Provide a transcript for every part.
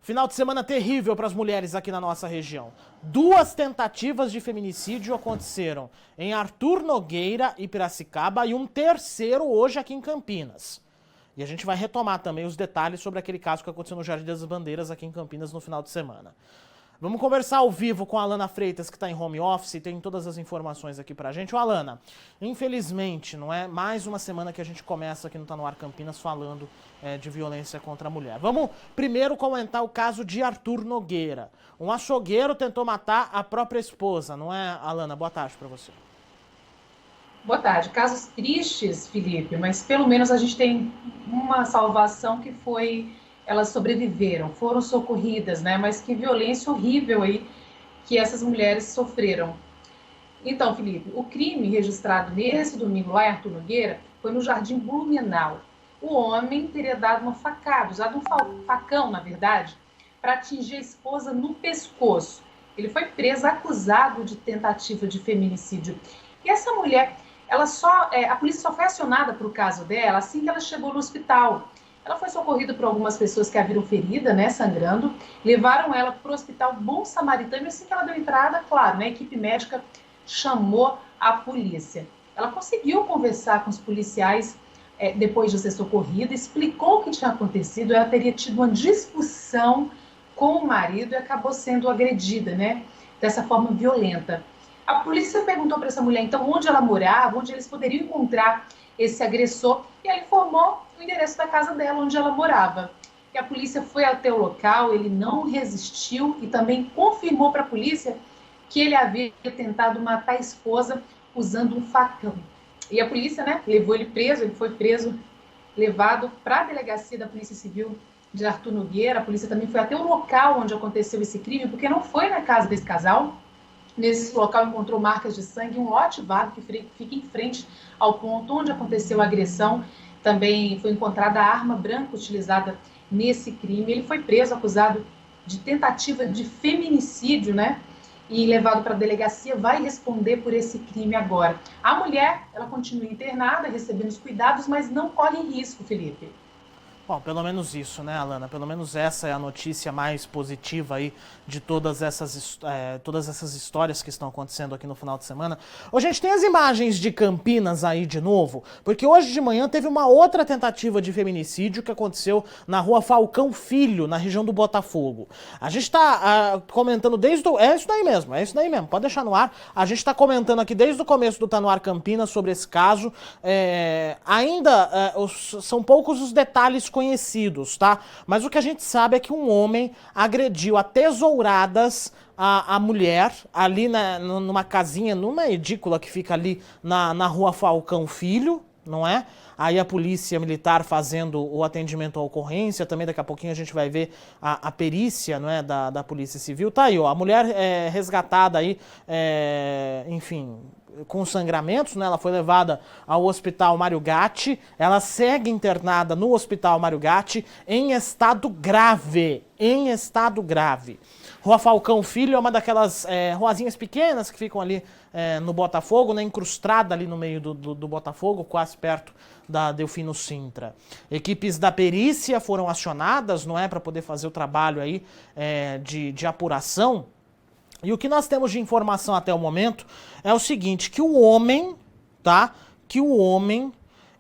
Final de semana terrível para as mulheres aqui na nossa região. 2 tentativas de feminicídio aconteceram em Arthur Nogueira e Piracicaba e um terceiro hoje aqui em Campinas. E a gente vai retomar também os detalhes sobre aquele caso que aconteceu no Jardim das Bandeiras aqui em Campinas no final de semana. Vamos conversar ao vivo com a Alana Freitas, que está em home office e tem todas as informações aqui pra gente. Ô, Alana, infelizmente, não é mais uma semana que a gente começa aqui no Tá No Ar Campinas falando de violência contra a mulher. Vamos primeiro comentar o caso de Arthur Nogueira. Um açougueiro tentou matar a própria esposa, não é, Alana? Boa tarde pra você. Boa tarde. Casos tristes, Felipe, mas pelo menos a gente tem uma salvação que foi, elas sobreviveram, foram socorridas, né? Mas que violência horrível aí que essas mulheres sofreram. Então, Felipe, o crime registrado nesse domingo lá em Arthur Nogueira foi no Jardim Blumenau. O homem teria dado uma facada, usado um facão, na verdade, para atingir a esposa no pescoço. Ele foi preso acusado de tentativa de feminicídio. E essa mulher, a polícia só foi acionada para o caso dela assim que ela chegou no hospital. Ela foi socorrida por algumas pessoas que a viram ferida, né, sangrando, levaram ela para o Hospital Bom Samaritano e assim que ela deu entrada, claro, né, a equipe médica chamou a polícia. Ela conseguiu conversar com os policiais depois de ser socorrida, explicou o que tinha acontecido, ela teria tido uma discussão com o marido e acabou sendo agredida, né, dessa forma violenta. A polícia perguntou para essa mulher, então, onde ela morava, onde eles poderiam encontrar esse agressor, e ela informou o endereço da casa dela, onde ela morava. E a polícia foi até o local, ele não resistiu e também confirmou para a polícia que ele havia tentado matar a esposa usando um facão. E a polícia, né, levou ele preso, ele foi preso, levado para a delegacia da Polícia Civil de Arthur Nogueira. A polícia também foi até o local onde aconteceu esse crime, porque não foi na casa desse casal. Nesse local encontrou marcas de sangue, um lote vago que fica em frente ao ponto onde aconteceu a agressão. Também foi encontrada a arma branca utilizada nesse crime. Ele foi preso, acusado de tentativa de feminicídio, né? E levado para a delegacia, vai responder por esse crime agora. A mulher, ela continua internada, recebendo os cuidados, mas não corre risco, Felipe. Bom, pelo menos isso, né, Alana? Pelo menos essa é a notícia mais positiva aí de todas essas histórias que estão acontecendo aqui no final de semana. Ô, gente, tem as imagens de Campinas aí de novo, porque hoje de manhã teve uma outra tentativa de feminicídio que aconteceu na rua Falcão Filho, na região do Botafogo. A gente tá comentando desde o... É isso daí mesmo, pode deixar no ar. A gente tá comentando aqui desde o começo do Tá No Ar Campinas sobre esse caso. São poucos os detalhes conhecidos, tá? Mas o que a gente sabe é que um homem agrediu a tesouradas a mulher ali numa casinha, numa edícula que fica ali na rua Falcão Filho, não é? Aí a polícia militar fazendo o atendimento à ocorrência, também daqui a pouquinho a gente vai ver a perícia, não é, da Polícia Civil. Tá aí, ó, a mulher resgatada aí, enfim, com sangramentos, né? Ela foi levada ao Hospital Mário Gatti, ela segue internada no Hospital Mário Gatti em estado grave, Rua Falcão Filho é uma daquelas ruazinhas pequenas que ficam ali no Botafogo, né, incrustada ali no meio do Botafogo, quase perto da Delfino Sintra. Equipes da perícia foram acionadas, não é, para poder fazer o trabalho aí de apuração. E o que nós temos de informação até o momento é o seguinte, que o homem, tá? Que o homem,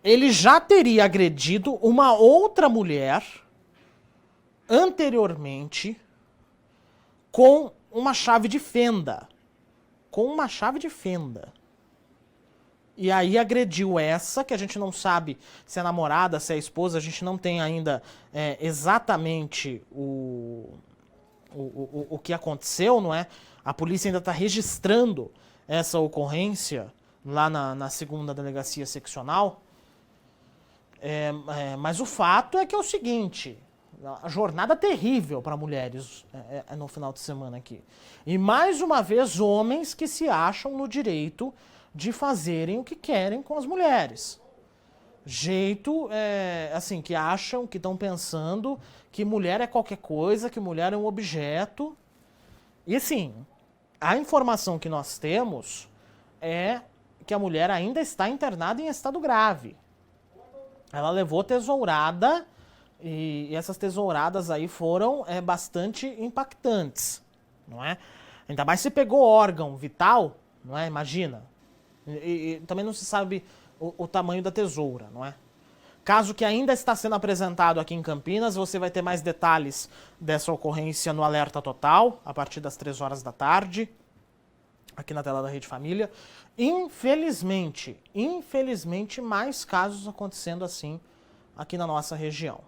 ele já teria agredido uma outra mulher anteriormente com uma chave de fenda. E aí agrediu essa, que a gente não sabe se é namorada, se é esposa, a gente não tem ainda exatamente o que aconteceu, não é? A polícia ainda está registrando essa ocorrência lá na segunda delegacia seccional. Mas o fato é que é o seguinte, a jornada terrível para mulheres no final de semana aqui. E mais uma vez homens que se acham no direito de fazerem o que querem com as mulheres. Assim, que acham, que estão pensando que mulher é qualquer coisa, que mulher é um objeto. E assim, a informação que nós temos é que a mulher ainda está internada em estado grave. Ela levou tesourada E essas tesouradas aí foram bastante impactantes, não é? Ainda mais se pegou órgão vital, não é? Imagina. E também não se sabe o tamanho da tesoura, não é? Caso que ainda está sendo apresentado aqui em Campinas, você vai ter mais detalhes dessa ocorrência no Alerta Total, a partir das 3 horas da tarde, aqui na tela da Rede Família. Infelizmente, mais casos acontecendo assim aqui na nossa região.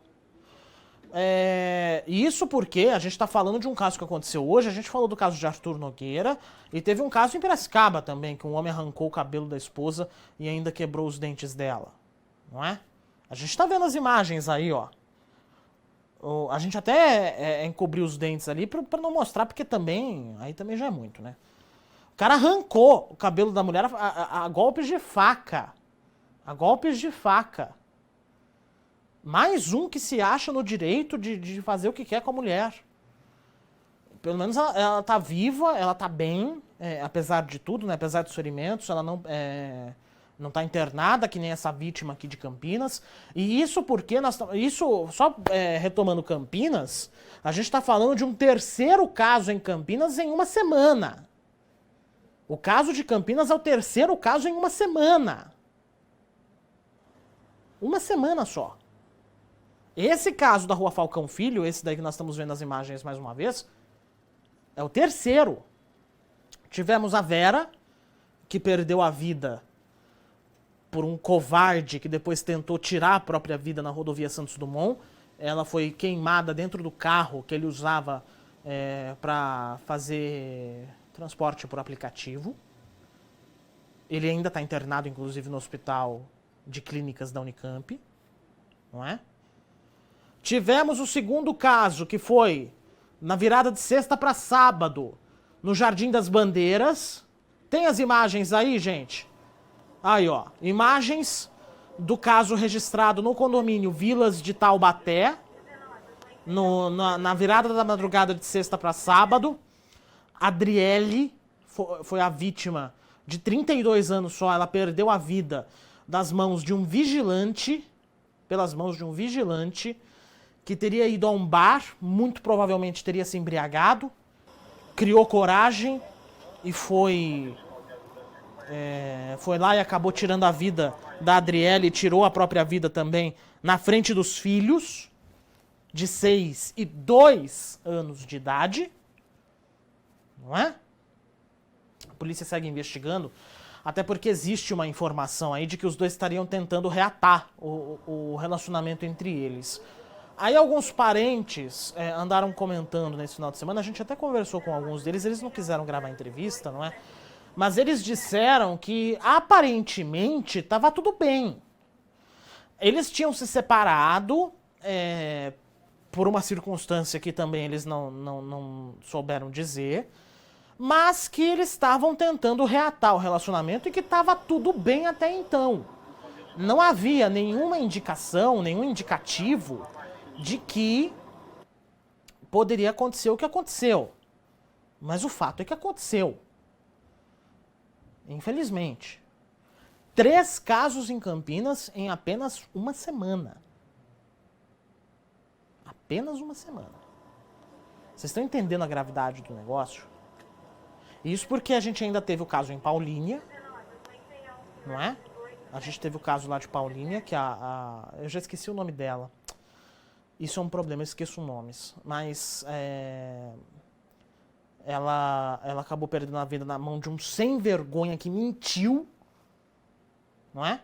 Isso porque a gente está falando de um caso que aconteceu hoje, a gente falou do caso de Arthur Nogueira, e teve um caso em Piracicaba também, que um homem arrancou o cabelo da esposa e ainda quebrou os dentes dela, não é? A gente está vendo as imagens aí, ó. A gente até encobriu os dentes ali para não mostrar, porque aí também já é muito, né? O cara arrancou o cabelo da mulher a golpes de faca. A golpes de faca. Mais um que se acha no direito de fazer o que quer com a mulher. Pelo menos ela tá viva, ela tá bem, apesar de tudo, né? Apesar dos ferimentos, ela não tá internada, que nem essa vítima aqui de Campinas. E isso porque retomando Campinas, a gente tá falando de um terceiro caso em Campinas em uma semana. O caso de Campinas é o terceiro caso em uma semana. Uma semana só. Esse caso da Rua Falcão Filho, esse daí que nós estamos vendo as imagens mais uma vez, é o terceiro. Tivemos a Vera, que perdeu a vida por um covarde que depois tentou tirar a própria vida na rodovia Santos Dumont. Ela foi queimada dentro do carro que ele usava para fazer transporte por aplicativo. Ele ainda está internado, inclusive, no hospital de clínicas da Unicamp, não é? Tivemos o segundo caso, que foi na virada de sexta para sábado, no Jardim das Bandeiras. Tem as imagens aí, gente? Aí, ó. Imagens do caso registrado no condomínio Vilas de Taubaté, na virada da madrugada de sexta para sábado. Adriele foi a vítima de 32 anos só. Ela perdeu a vida pelas mãos de um vigilante, que teria ido a um bar, muito provavelmente teria se embriagado, criou coragem e foi lá e acabou tirando a vida da Adriele e tirou a própria vida também na frente dos filhos, de 6 e 2 anos de idade. Não é? A polícia segue investigando, até porque existe uma informação aí de que os dois estariam tentando reatar o relacionamento entre eles. Aí alguns parentes andaram comentando nesse final de semana, a gente até conversou com alguns deles, eles não quiseram gravar entrevista, não é? Mas eles disseram que aparentemente estava tudo bem. Eles tinham se separado por uma circunstância que também eles não souberam dizer, mas que eles estavam tentando reatar o relacionamento e que estava tudo bem até então. Não havia nenhuma indicação, nenhum indicativo de que poderia acontecer o que aconteceu. Mas o fato é que aconteceu. Infelizmente. 3 casos em Campinas em apenas uma semana. Apenas uma semana. Vocês estão entendendo a gravidade do negócio? Isso porque a gente ainda teve o caso em Paulínia, não é? A gente teve o caso lá de Paulínia, que eu já esqueci o nome dela. Isso é um problema, eu esqueço nomes. Mas ela acabou perdendo a vida na mão de um sem vergonha que mentiu, não é?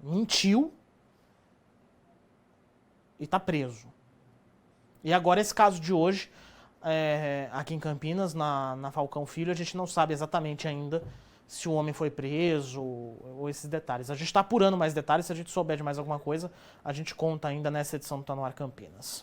Mentiu e tá preso. E agora esse caso de hoje, aqui em Campinas, na Falcão Filho, a gente não sabe exatamente ainda se o homem foi preso ou esses detalhes. A gente está apurando mais detalhes, se a gente souber de mais alguma coisa, a gente conta ainda nessa edição do Tá No Ar Campinas.